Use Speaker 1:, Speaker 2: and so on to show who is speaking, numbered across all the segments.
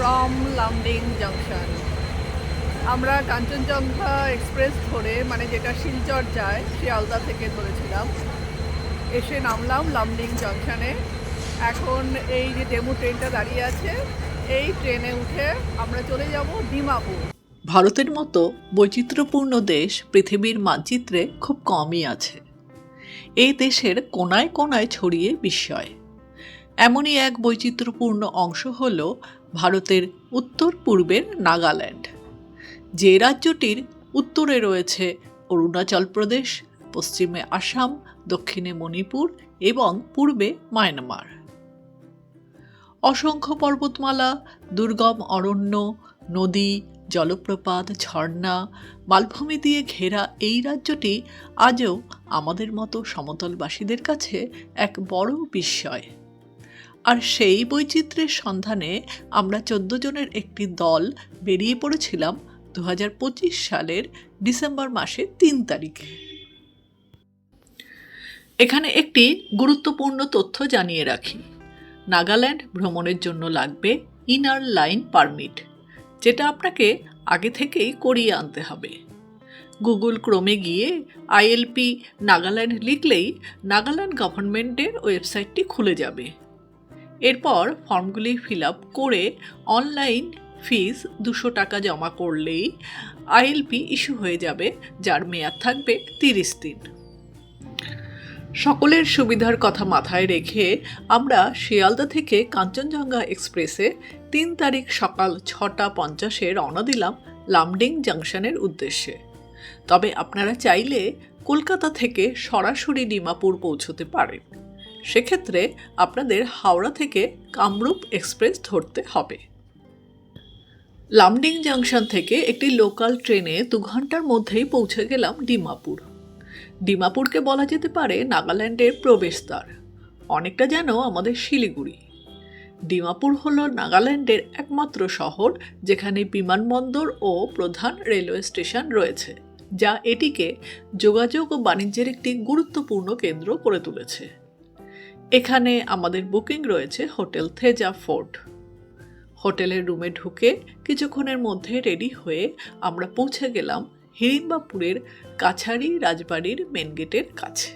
Speaker 1: From Lumding junction. আমরা Kanchenjunga express ধরে, মানে যেটা শিলচর যায়, শিয়ালদা থেকে ধরেছিলাম, এসে নামলাম লামডিং জাংশনে। এখন এই যে ডেমো ট্রেনটা দাঁড়িয়ে আছে, এই ট্রেনে উঠে আমরা চলে যাব ডিমাপুর।
Speaker 2: ভারতের মতো বৈচিত্র্যপূর্ণ দেশ পৃথিবীর মানচিত্রে খুব কমই আছে। এই দেশের কোনায় কোনায় ছড়িয়ে বিস্ময়। এমনই এক বৈচিত্র্যপূর্ণ অংশ হল ভারতের উত্তর পূর্বের নাগাল্যান্ড। যে রাজ্যটির উত্তরে রয়েছে অরুণাচল প্রদেশ, পশ্চিমে আসাম, দক্ষিণে মণিপুর এবং পূর্বে মায়ানমার। অসংখ্য পর্বতমালা, দুর্গম অরণ্য, নদী, জলপ্রপাত, ঝর্ণা, মালভূমি দিয়ে ঘেরা এই রাজ্যটি আজও আমাদের মতো সমতলবাসীদের কাছে এক বড় বিস্ময়। আর সেই বৈচিত্র্যের সন্ধানে আমরা 14 জনের একটি দল বেরিয়ে পড়েছিলাম 2025 সালের ডিসেম্বর মাসের 3 তারিখে। এখানে একটি গুরুত্বপূর্ণ তথ্য জানিয়ে রাখি। নাগাল্যান্ড ভ্রমণের জন্য লাগবে ইনার লাইন পারমিট, যেটা আপনাকে আগে থেকেই করিয়ে আনতে হবে। গুগল ক্রোমে গিয়ে আইএলপি নাগাল্যান্ড লিখলেই নাগাল্যান্ড গভর্নমেন্টের ওয়েবসাইটটি খুলে যাবে। এরপর ফর্মগুলি ফিল আপ করে অনলাইন ফিস 200 টাকা জমা করলেই আইএলপি ইস্যু হয়ে যাবে, যার মেয়াদ থাকবে 30 দিন। সকলের সুবিধার কথা মাথায় রেখে আমরা শিয়ালদা থেকে কাঞ্চনজঙ্ঘা এক্সপ্রেসে 3 তারিখ সকাল 6:50 রওনা দিলাম লামডিং জাংশনের উদ্দেশ্যে। তবে আপনারা চাইলে কলকাতা থেকে সরাসরি ডিমাপুর পৌঁছতে পারেন। সেক্ষেত্রে আপনাদের হাওড়া থেকে কামরূপ এক্সপ্রেস ধরতে হবে। লামডিং জাংশন থেকে একটি লোকাল ট্রেনে 2 ঘন্টার মধ্যেই পৌঁছে গেলাম ডিমাপুর। ডিমাপুরকে বলা যেতে পারে নাগাল্যান্ডের প্রবেশদ্বার, অনেকটা যেন আমাদের শিলিগুড়ি। ডিমাপুর হলো নাগাল্যান্ডের একমাত্র শহর যেখানে বিমানবন্দর ও প্রধান রেলওয়ে স্টেশন রয়েছে, যা এটিকে যোগাযোগ ও বাণিজ্যের একটি গুরুত্বপূর্ণ কেন্দ্র করে তুলেছে। এখানে আমাদের বুকিং রয়েছে হোটেল থেজা ফোর্ট। হোটেলের রুমে ঢুকে কিছুক্ষণের মধ্যে রেডি হয়ে আমরা পৌঁছে গেলাম হিড়িম্বাপুরের কাছারি রাজবাড়ির মেন গেটের কাছে।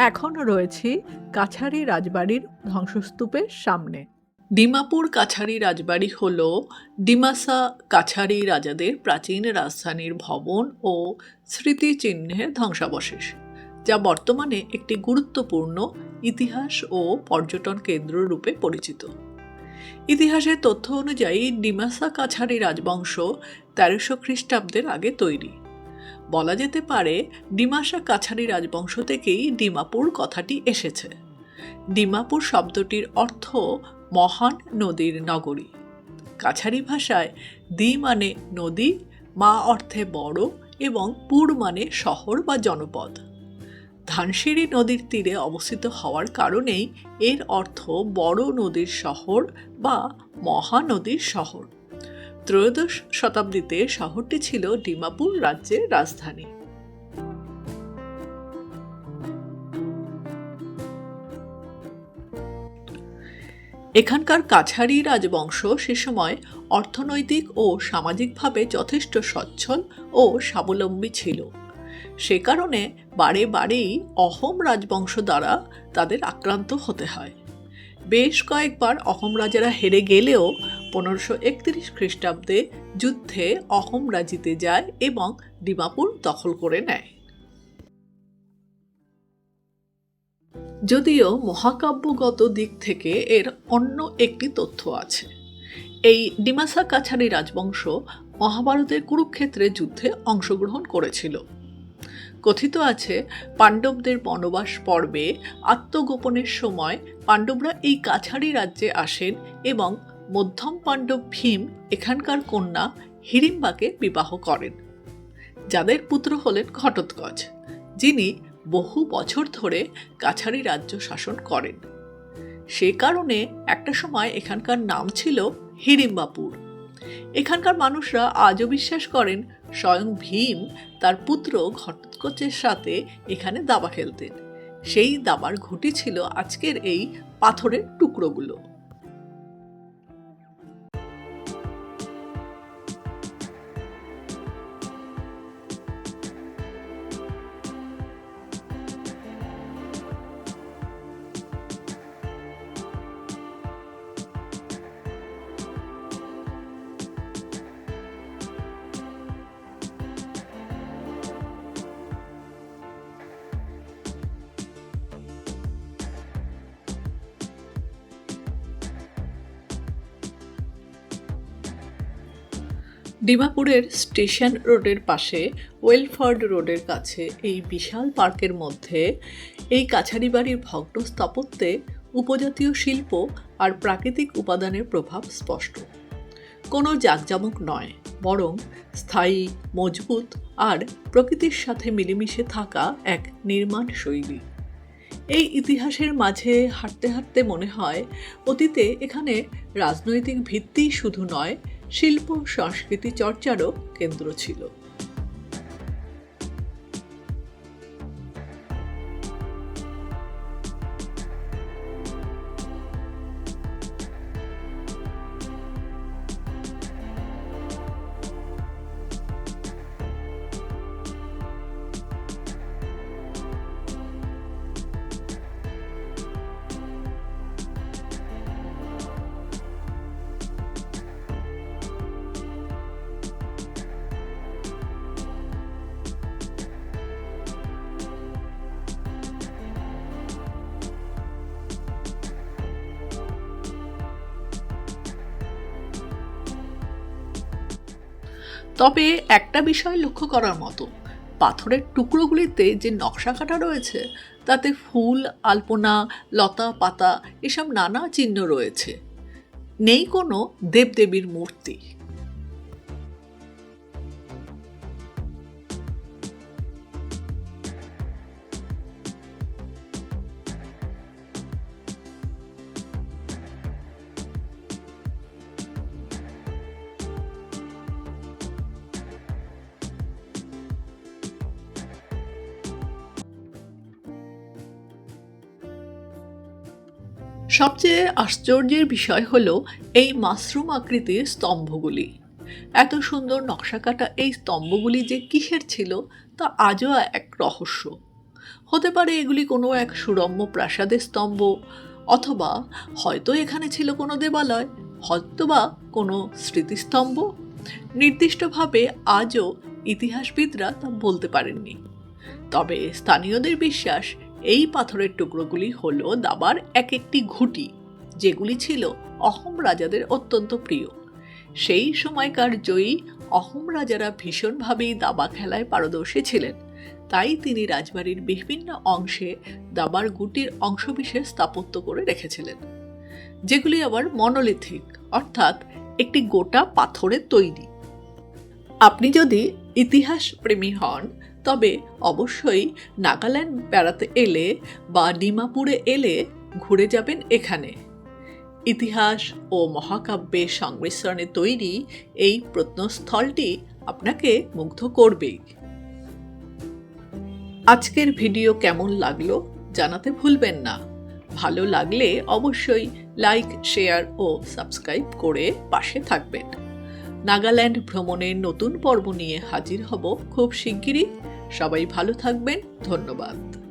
Speaker 2: এখন রয়েছি কাছারি রাজবাড়ির ধ্বংসস্তূপের সামনে। ডিমাপুর কাছারি রাজবাড়ি হল ডিমাসা কাছারি রাজাদের প্রাচীন রাজধানীর ভবন ও স্মৃতিচিহ্নের ধ্বংসাবশেষ, যা বর্তমানে একটি গুরুত্বপূর্ণ ইতিহাস ও পর্যটন কেন্দ্র রূপে পরিচিত। ইতিহাসের তথ্য অনুযায়ী ডিমাসা কাছারি রাজবংশ 1300 খ্রিস্টাব্দের আগে তৈরি। বলা যেতে পারে ডিমাসা কাছারি রাজবংশ থেকেই ডিমাপুর কথাটি এসেছে। ডিমাপুর শব্দটির অর্থ মহান নদীর নগরী। কাছারি ভাষায় দি মানে নদী, মা অর্থে বড় এবং পুর মানে শহর বা জনপদ। ধানসিঁড়ি নদীর তীরে অবস্থিত হওয়ার কারণেই এর অর্থ বড় নদীর শহর বা মহানদীর শহর। ত্রয়োদশ শতাব্দীতে শহরটি ছিল ডিমাপুর রাজ্যের রাজধানী। এখানকার কাছারি রাজবংশ সে সময় অর্থনৈতিক ও সামাজিকভাবে যথেষ্ট সচ্ছল ও স্বাবলম্বী ছিল। সে কারণে বারে বারেই অহোম রাজবংশ দ্বারা তাদের আক্রান্ত হতে হয়। বেশ কয়েকবার অহোম রাজারা হেরে গেলেও 1531 খ্রিস্টাব্দে যুদ্ধে অহোমরা জিতে যায় এবং ডিমাপুর দখল করে নেয়। যদিও মহাকাব্যগত দিক থেকে এর অন্য একটি তথ্য আছে। এই ডিমাসা কাছারি রাজবংশ মহাভারতের কুরুক্ষেত্রের যুদ্ধে অংশগ্রহণ করেছিল। কথিত আছে পাণ্ডবদের বনবাস পর্বে আত্মগোপনের সময় পাণ্ডবরা এই কাছারি রাজ্যে আসেন এবং মধ্যম পাণ্ডব ভীম এখানকার কন্যা হিড়িম্বাকে বিবাহ করেন, যাদের পুত্র হলেন ঘটোৎকচ, যিনি বহু বছর ধরে কাছারি রাজ্য শাসন করেন। সে কারণে একটা সময় এখানকার নাম ছিল হিড়িম্বাপুর। এখানকার মানুষরা আজও বিশ্বাস করেন স্বয়ং ভীম তার পুত্র ঘটোৎকচের সাথে এখানে দাবা খেলতেন। সেই দাবার ঘুঁটি ছিল আজকের এই পাথরের টুকরোগুলো। ডিমাপুরের স্টেশন রোডের পাশে ওয়েলফোর্ড রোডের কাছে এই বিশাল পার্কের মধ্যে এই কাছারি বাড়ির ভগ্ন স্থাপত্যে উপজাতীয় শিল্প আর প্রাকৃতিক উপাদানের প্রভাব স্পষ্ট। কোনো জাঁকজমক নয়, বরং স্থায়ী, মজবুত আর প্রকৃতির সাথে মিলেমিশে থাকা এক নির্মাণ শৈলী। এই ইতিহাসের মাঝে হাঁটতে হাঁটতে মনে হয় অতীতে এখানে রাজনৈতিক ভিত্তি শুধু নয়, শিল্প সংস্কৃতি চর্চারও কেন্দ্র ছিল। তবে একটা বিষয় লক্ষ্য করার মতো, পাথরের টুকরোগুলিতে যে নকশা কাটা রয়েছে তাতে ফুল, আলপনা, লতা পাতা এসব নানা চিহ্ন রয়েছে। নেই কোনো দেবদেবীর মূর্তি। সবচেয়ে আশ্চর্যের বিষয় হলো এই মাশরুম আকৃতির স্তম্ভগুলি। এত সুন্দর নকশাকাটা এই স্তম্ভগুলি যে কিসের ছিল তা আজও এক রহস্য। হতে পারে এগুলি কোনো এক সুরম্য প্রাসাদের স্তম্ভ, অথবা হয়তো এখানে ছিল কোনো দেবালয়, হয়তোবা কোনো স্মৃতিস্তম্ভ। নির্দিষ্টভাবে আজও ইতিহাসবিদরা তা বলতে পারেননি। তবে স্থানীয়দের বিশ্বাস এই পাথরের টুকরোগুলি হলো দাবার এক একটি ঘুঁটি, যেগুলি ছিল অহোম রাজাদের অত্যন্ত প্রিয়। সেই সময়কার জয়ী অহোম রাজারা ভীষণভাবেই দাবা খেলায় পারদর্শী ছিলেন, তাই তিনি রাজবাড়ির বিভিন্ন অংশে দাবার গুটির অংশবিশেষ স্থাপত্য করে রেখেছিলেন, যেগুলি আবার মনোলিথিক, অর্থাৎ একটি গোটা পাথরের তৈরি। আপনি যদি ইতিহাস প্রেমী হন তবে অবশ্যই নাগাল্যান্ড বেড়াতে এলে বা ডিমাপুরে এলে ঘুরে যাবেন এখানে। ইতিহাস ও মহাকাব্যের সংমিশ্রণে তৈরি এই প্রত্নস্থলটি আপনাকে মুগ্ধ করবেই। আজকের ভিডিও কেমন লাগলো জানাতে ভুলবেন না। ভালো লাগলে অবশ্যই লাইক, শেয়ার ও সাবস্ক্রাইব করে পাশে থাকবেন। নাগাল্যান্ড ভ্রমণের নতুন পর্ব নিয়ে হাজির হব খুব শিগগিরই। সবাই ভালো থাকবেন। ধন্যবাদ।